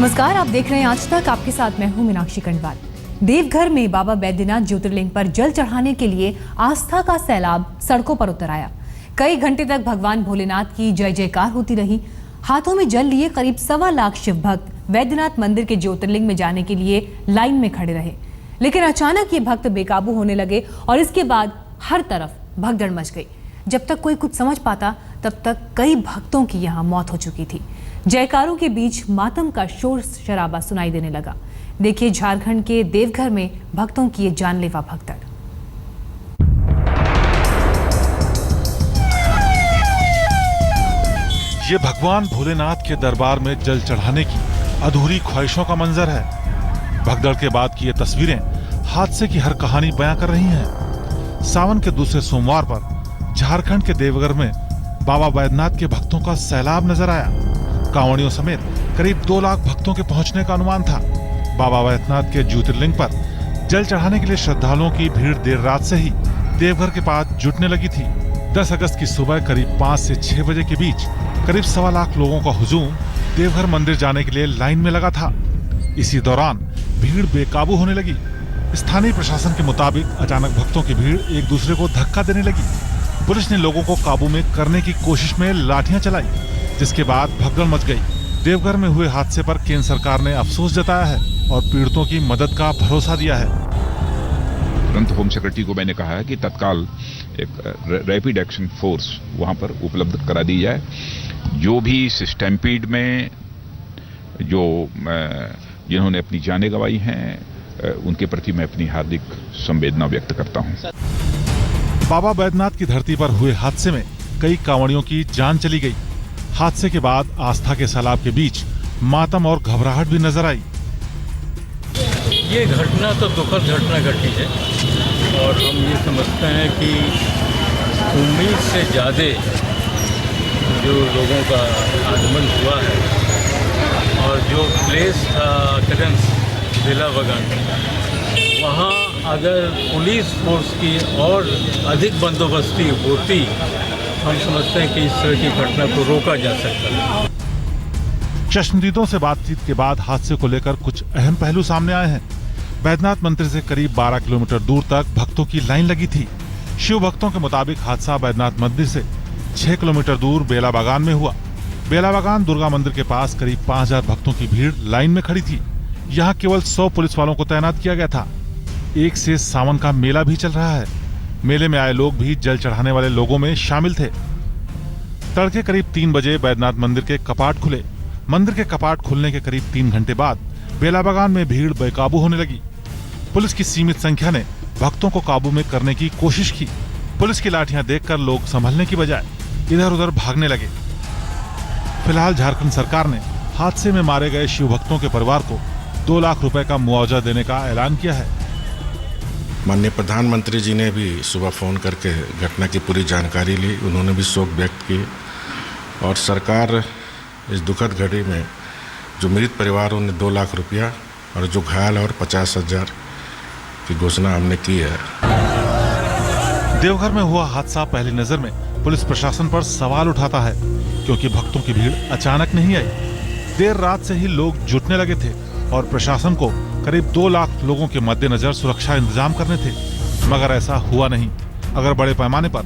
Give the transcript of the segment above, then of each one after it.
नमस्कार, आप देख रहे हैं आज तक। आपके साथ मैं हूं मीनाक्षी कंडवाल। देवघर में बाबा बैद्यनाथ ज्योतिर्लिंग पर जल चढ़ाने के लिए आस्था का सैलाब सड़कों पर उतर आया। कई घंटे तक भगवान भोलेनाथ की जय जयकार होती रही। हाथों में जल लिए करीब 1.25 लाख शिव भक्त बैद्यनाथ मंदिर के ज्योतिर्लिंग में जाने के लिए लाइन में खड़े रहे। लेकिन अचानक ये भक्त बेकाबू होने लगे और इसके बाद हर तरफ भगदड़ मच गई। जब तक कोई कुछ समझ पाता तब तक कई भक्तों की यहाँ मौत हो चुकी थी। जयकारों के बीच मातम का शोर शराबा सुनाई देने लगा। देखिए झारखंड के देवघर में भक्तों की ये जानलेवा भगदड़। ये भगवान भोलेनाथ के दरबार में जल चढ़ाने की अधूरी ख्वाहिशों का मंजर है। भगदड़ के बाद की ये तस्वीरें हादसे की हर कहानी बयां कर रही हैं। सावन के दूसरे सोमवार पर झारखंड के देवघर में बाबा बैद्यनाथ के भक्तों का सैलाब नजर आया। कांवड़ियों समेत करीब 2 लाख भक्तों के पहुंचने का अनुमान था। बाबा बैद्यनाथ के ज्योतिर्लिंग पर जल चढ़ाने के लिए श्रद्धालुओं की भीड़ देर रात से ही देवघर के पास जुटने लगी थी। 10 अगस्त की सुबह करीब 5 से 6 बजे के बीच करीब 1.25 लाख लोगों का हुजूम देवघर मंदिर जाने के लिए लाइन में लगा था। इसी दौरान भीड़ बेकाबू होने लगी। स्थानीय प्रशासन के मुताबिक अचानक भक्तों की भीड़ एक दूसरे को धक्का देने लगी। पुलिस ने लोगों को काबू में करने की कोशिश में लाठियां चलाई, जिसके बाद भगदड़ मच गई। देवघर में हुए हादसे पर केंद्र सरकार ने अफसोस जताया है और पीड़ितों की मदद का भरोसा दिया है। तुरंत होम सेक्रेटरी को मैंने कहा है कि तत्काल एक रैपिड एक्शन फोर्स वहां पर उपलब्ध करा दी जाए। जो भी स्टैम्पीड में जिन्होंने अपनी जानें गंवाई हैं, उनके प्रति मैं अपनी हार्दिक संवेदना व्यक्त करता हूं। बाबा बैद्यनाथ की धरती पर हुए हादसे में कई कांवड़ियों की जान चली गई। हादसे के बाद आस्था के सैलाब के बीच मातम और घबराहट भी नजर आई। ये घटना तो दुखद घटना घटी है और हम ये समझते हैं कि उम्मीद से ज़्यादा जो लोगों का आगमन हुआ है और जो प्लेस था ऑकरेंस बेलाबगान, वहाँ अगर पुलिस फोर्स की और अधिक बंदोबस्ती होती, हम समझते हैं कि इस तरह की घटना को रोका जा सकता है। चश्मदीदों से बातचीत के बाद हादसे को लेकर कुछ अहम पहलू सामने आए हैं। बैद्यनाथ मंदिर से करीब 12 किलोमीटर दूर तक भक्तों की लाइन लगी थी। शिव भक्तों के मुताबिक हादसा बैद्यनाथ मंदिर से 6 किलोमीटर दूर बेलाबगान में हुआ। बेलाबगान दुर्गा मंदिर के पास करीब 5000 भक्तों की भीड़ लाइन में खड़ी थी। यहाँ केवल 100 पुलिस वालों को तैनात किया गया था। एक से सावन का मेला भी चल रहा है। मेले में आए लोग भी जल चढ़ाने वाले लोगों में शामिल थे। तड़के करीब 3 बजे बैद्यनाथ मंदिर के कपाट खुले। मंदिर के कपाट खुलने के करीब 3 घंटे बाद बेलाबगान में भीड़ बेकाबू होने लगी। पुलिस की सीमित संख्या ने भक्तों को काबू में करने की कोशिश की। पुलिस की लाठियां देखकर लोग संभलने की बजाय इधर उधर भागने लगे। फिलहाल झारखंड सरकार ने हादसे में मारे गए शिव भक्तों के परिवार को 2 लाख रुपए का मुआवजा देने का ऐलान किया है। माननीय प्रधानमंत्री जी ने भी सुबह फोन करके घटना की पूरी जानकारी ली। उन्होंने भी शोक व्यक्त की और सरकार इस दुखद घड़ी में जो मृत परिवारों ने 2 लाख रुपया और जो घायल और 50,000 की घोषणा हमने की है। देवघर में हुआ हादसा पहली नजर में पुलिस प्रशासन पर सवाल उठाता है, क्योंकि भक्तों की भीड़ अचानक नहीं आई। देर रात से ही लोग जुटने लगे थे और प्रशासन को करीब 2 लाख लोगों के मद्देनजर सुरक्षा इंतजाम करने थे, मगर ऐसा हुआ नहीं। अगर बड़े पैमाने पर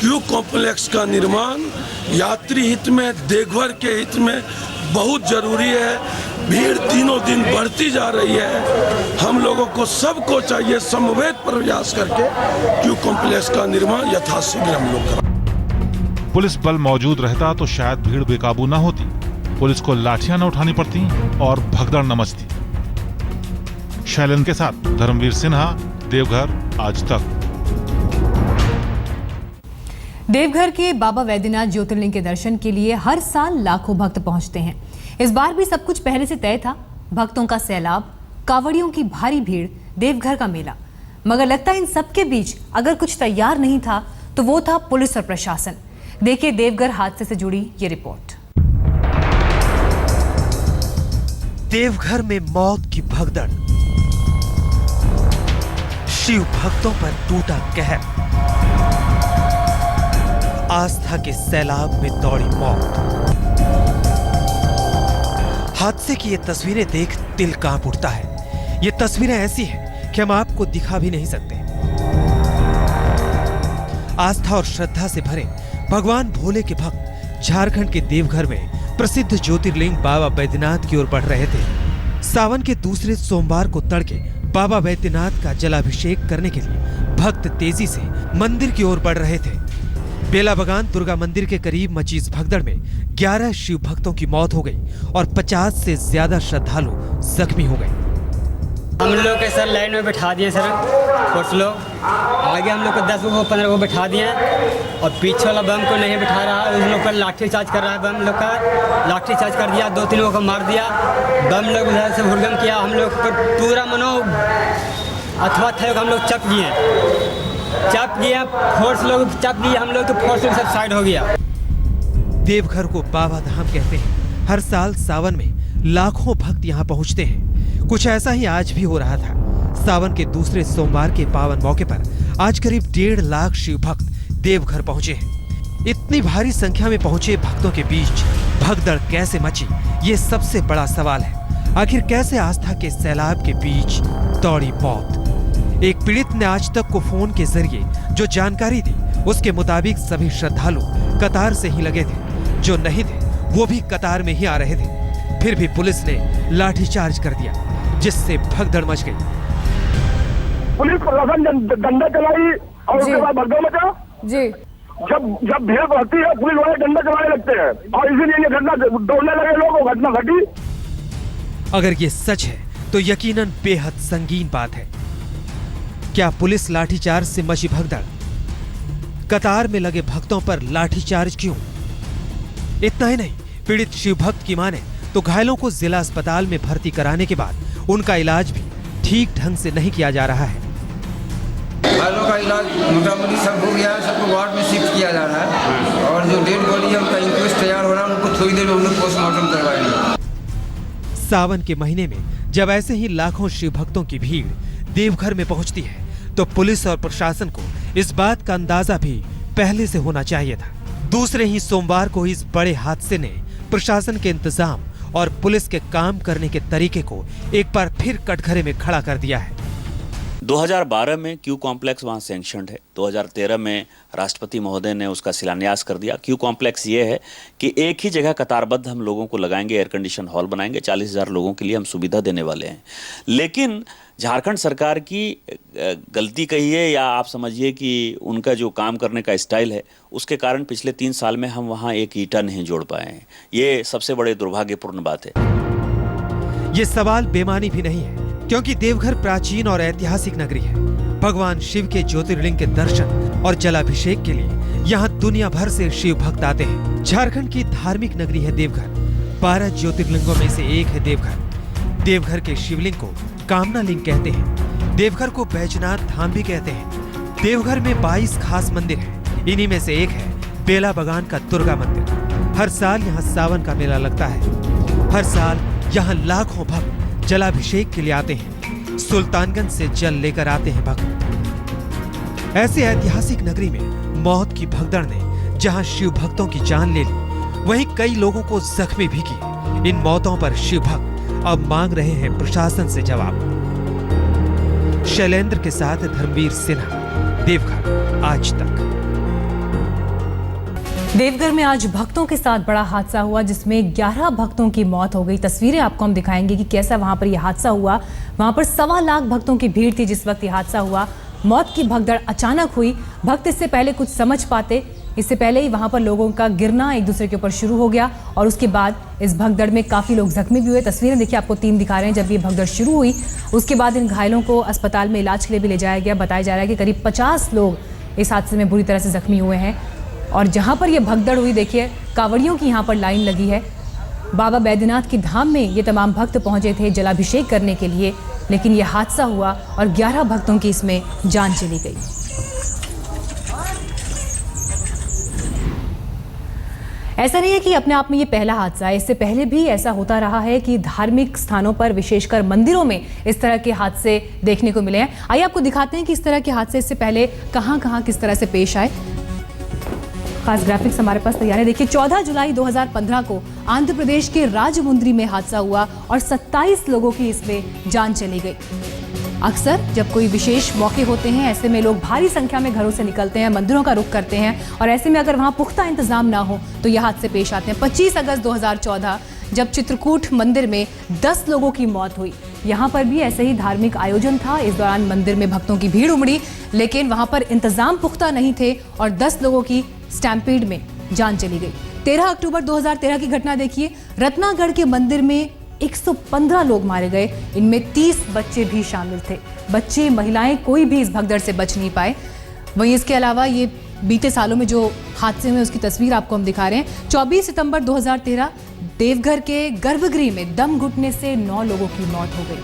क्यू कॉम्प्लेक्स का निर्माण यात्री हित में, देवघर के हित में बहुत जरूरी है। भीड़ दिनों दिन बढ़ती जा रही है। हम लोगों को सबको चाहिए समवेत प्रयास करके क्यू कॉम्प्लेक्स का निर्माण यथाशीघ्र हम लोग करें। पुलिस बल मौजूद रहता तो शायद भीड़ बेकाबू न होती, पुलिस को लाठियां न उठानी पड़ती और भगदड़ न मचती। शैलन के साथ धर्मवीर सिन्हा, देवघर आज तक। देवघर के बाबा बैद्यनाथ ज्योतिर्लिंग के दर्शन के लिए हर साल लाखों भक्त पहुंचते हैं। इस बार भी सब कुछ पहले से तय था। भक्तों का सैलाब, कांवड़ियों की भारी भीड़, देवघर का मेला। मगर लगता है इन सबके बीच अगर कुछ तैयार नहीं था तो वो था पुलिस और प्रशासन। देखिए देवघर हादसे से जुड़ी ये रिपोर्ट। देवघर में मौत की भगदड़, शिव भक्तों पर टूटा कहर, आस्था के सैलाब में दौड़ी मौत। जैसे कि ये तस्वीरें देख दिल कांप उठता है। ये तस्वीरें ऐसी हैं कि हम आपको दिखा भी नहीं सकते। आस्था और श्रद्धा से भरे भगवान भोले के भक्त झारखंड के देवघर में प्रसिद्ध ज्योतिर्लिंग बाबा बैद्यनाथ की ओर बढ़ रहे थे। सावन के दूसरे सोमवार को तड़के बाबा बैद्यनाथ का जलाभिषेक करने के लिए भक्त तेजी से मंदिर की ओर बढ़ रहे थे। बेलाबगान दुर्गा मंदिर के करीब मची इस भगदड़ में 11 शिव भक्तों की मौत हो गई और 50 से ज्यादा श्रद्धालु जख्मी हो गए। हम लोग के सर लाइन में बैठा दिए सर, कुछ लोग आगे हम लोग को 10 को 15 को बैठा दिए और पीछे वाला बम को नहीं बैठा रहा है। उन लोग पर लाठी चार्ज कर रहा है, बम लोग का लाठी चार्ज कर दिया, 2-3 लोगों को मार दिया। बम लोग उधर से हुड़दंग किया, हम लोग पर पूरा मनो अथवा थे, हम लोग चप गए, फोर्स लोग चप गए, हम लोग तो फोर्स लोग सब साइड हो गया। देवघर को बाबा धाम कहते हैं। हर साल सावन में लाखों भक्त यहाँ पहुँचते हैं। कुछ ऐसा ही आज भी हो रहा था। सावन के दूसरे सोमवार के पावन मौके पर आज करीब 1.5 लाख शिव भक्त देवघर पहुंचे हैं। इतनी भारी संख्या में पहुंचे भक्तों के बीच भगदड़ कैसे मची, ये सबसे बड़ा सवाल है। आखिर कैसे आस्था के सैलाब के बीच दौड़ी मौत। एक पीड़ित ने आज तक को फोन के जरिए जो जानकारी दी, उसके मुताबिक सभी श्रद्धालु कतार से ही लगे थे। जो नहीं थे वो भी कतार में ही आ रहे थे। फिर भी पुलिस ने लाठीचार्ज कर दिया, जिससे भगदड़ मच गई। पुलिस प्रशासन डंडा चलाई और उसके बाद भगदड़ मचा जी। जब भीड़ बढ़ती है पुलिस वाले डंडा चलाने लगते हैं और इसीलिए ये घटना दौड़ने लगे लोग, घटना घटी। अगर ये सच है तो यकीनन बेहद संगीन बात है। क्या पुलिस लाठीचार्ज से मची भगदड़? कतार में लगे भक्तों पर लाठीचार्ज क्यों? इतना ही नहीं, पीड़ित शिव भक्त की माने तो घायलों को जिला अस्पताल में भर्ती कराने के बाद उनका इलाज भी ठीक ढंग से नहीं किया जा रहा है। घायलों का इलाज मोटामोटी सब हो गया है, सबको वार्ड में शिफ्ट किया जा रहा है और जो डेड बॉडी है उनका इंक्वेस्ट तैयार हो रहा है, उनको थोड़ी देर में हम लोग पोस्टमार्टम करवाएंगे। सावन के महीने में जब ऐसे ही लाखों शिव भक्तों की भीड़ देवघर में पहुंचती है तो पुलिस और प्रशासन को इस बात का अंदाजा भी पहले से होना चाहिए था। दूसरे ही सोमवार को इस बड़े हादसे ने प्रशासन के इंतजाम और पुलिस के काम करने के तरीके को एक बार फिर कटघरे में खड़ा कर दिया है। 2012 में क्यू कॉम्प्लेक्स वहाँ सैंक्शनड है। 2013 में राष्ट्रपति महोदय ने उसका शिलान्यास कर दिया। क्यू कॉम्प्लेक्स ये है कि एक ही जगह कतारबद्ध हम लोगों को लगाएंगे, एयर कंडीशन हॉल बनाएंगे, 40,000 लोगों के लिए हम सुविधा देने वाले हैं। लेकिन झारखंड सरकार की गलती कहिए या आप समझिए कि उनका जो काम करने का स्टाइल है, उसके कारण पिछले 3 साल में हम वहाँ एक ईंटा नहीं जोड़ पाए हैं। ये सबसे बड़े दुर्भाग्यपूर्ण बात है। ये सवाल बेमानी भी नहीं है, क्योंकि देवघर प्राचीन और ऐतिहासिक नगरी है। भगवान शिव के ज्योतिर्लिंग के दर्शन और जलाभिषेक के लिए यहाँ दुनिया भर से शिव भक्त आते हैं। झारखंड की धार्मिक नगरी है देवघर। 12 ज्योतिर्लिंगों में से एक है देवघर। देवघर के शिवलिंग को कामना लिंग कहते हैं। देवघर को बैजनाथ धाम भी कहते हैं। देवघर में 22 खास मंदिर हैं। इन्हीं में से एक है बेलाबगान का दुर्गा मंदिर। हर साल यहाँ सावन का मेला लगता है। हर साल यहाँ लाखों भक्त जलाभिषेक के लिए आते हैं। सुल्तानगंज से जल लेकर आते हैं भक्त। ऐसे ऐतिहासिक नगरी में मौत की भगदड़ ने जहाँ शिव भक्तों की जान ले ली, वहीं कई लोगों को जख्मी भी किया। इन मौतों पर शिव भक्त अब मांग रहे हैं प्रशासन से जवाब। शैलेंद्र के साथ धर्मवीर सिन्हा, देवघर आज तक। देवघर में आज भक्तों के साथ बड़ा हादसा हुआ, जिसमें 11 भक्तों की मौत हो गई। तस्वीरें आपको हम दिखाएंगे कि कैसा वहां पर यह हादसा हुआ। वहां पर 1.25 लाख भक्तों की भीड़ थी जिस वक्त यह हादसा हुआ। मौत की भगदड़ अचानक हुई। भक्त इससे पहले कुछ समझ पाते, इससे पहले ही वहां पर लोगों का गिरना एक दूसरे के ऊपर शुरू हो गया और उसके बाद इस भगदड़ में काफी लोग जख्मी भी हुए। तस्वीरें देखिए, आपको 3 दिखा रहे हैं। जब ये भगदड़ शुरू हुई उसके बाद इन घायलों को अस्पताल में इलाज के लिए भी ले जाया गया। बताया जा रहा है कि करीब 50 लोग इस हादसे में बुरी तरह से जख्मी हुए हैं। और जहां पर यह भगदड़ हुई, देखिए कांवड़ियों की यहाँ पर लाइन लगी है। बाबा बैद्यनाथ की धाम में ये तमाम भक्त पहुंचे थे जलाभिषेक करने के लिए, लेकिन यह हादसा हुआ और 11 भक्तों की इसमें जान चली गई। ऐसा नहीं है कि अपने आप में ये पहला हादसा है। इससे पहले भी ऐसा होता रहा है कि धार्मिक स्थानों पर, विशेषकर मंदिरों में, इस तरह के हादसे देखने को मिले हैं। आइए आपको दिखाते हैं कि इस तरह के हादसे इससे पहले कहां-कहां किस तरह से पेश आए। खास ग्राफिक्स हमारे पास तैयार है। देखिए 14 जुलाई 2015 को आंध्र प्रदेश के राजमुंद्री में हादसा हुआ और 27 लोगों की इसमें जान चली गई। अक्सर जब कोई विशेष मौके होते हैं, ऐसे में लोग भारी संख्या में घरों से निकलते हैं, मंदिरों का रुख करते हैं और ऐसे में अगर वहां पुख्ता इंतजाम ना हो तो यह हादसे पेश आते हैं। 25 अगस्त 2014 जब चित्रकूट मंदिर में 10 लोगों की मौत हुई, यहाँ पर भी ऐसे ही धार्मिक आयोजन था। इस दौरान मंदिर में भक्तों की भीड़ उमड़ी, लेकिन वहां पर इंतजाम पुख्ता नहीं थे और 10 लोगों की स्टैम्पीड में जान चली गई। 13 अक्टूबर 2013 की घटना देखिए, रत्नागढ़ के मंदिर में 115 लोग मारे गए, इनमें 30 बच्चे भी शामिल थे। बच्चे, महिलाएं, कोई भी इस भगदड़ से बच नहीं पाए। वहीं इसके अलावा ये बीते सालों में जो हादसे में उसकी तस्वीर आपको हम दिखा रहे हैं। 24 सितंबर 2013 देवघर के गर्भगृह में दम घुटने से 9 लोगों की मौत हो गई।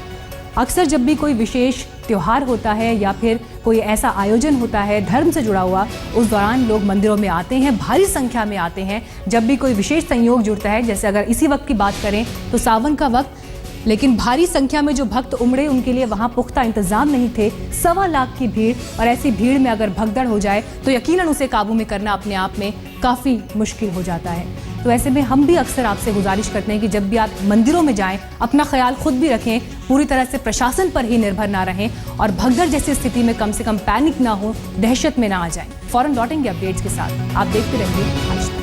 अक्सर जब भी कोई विशेष त्योहार होता है या फिर कोई ऐसा आयोजन होता है धर्म से जुड़ा हुआ, उस दौरान लोग मंदिरों में आते हैं, भारी संख्या में आते हैं। जब भी कोई विशेष संयोग जुड़ता है, जैसे अगर इसी वक्त की बात करें तो सावन का वक्त, लेकिन भारी संख्या में जो भक्त उमड़े उनके लिए वहां पुख्ता इंतजाम नहीं थे। 1.25 लाख की भीड़, और ऐसी भीड़ में अगर भगदड़ हो जाए तो यकीनन उसे काबू में करना अपने आप में काफ़ी मुश्किल हो जाता है। तो ऐसे में हम भी अक्सर आपसे गुजारिश करते हैं कि जब भी आप मंदिरों में जाएं, अपना ख्याल खुद भी रखें, पूरी तरह से प्रशासन पर ही निर्भर ना रहें और भगदड़ जैसी स्थिति में कम से कम पैनिक ना हो, दहशत में ना आ जाएं। फौरन लौटेंगे अपडेट्स के साथ। आप देखते रहिए आज तक।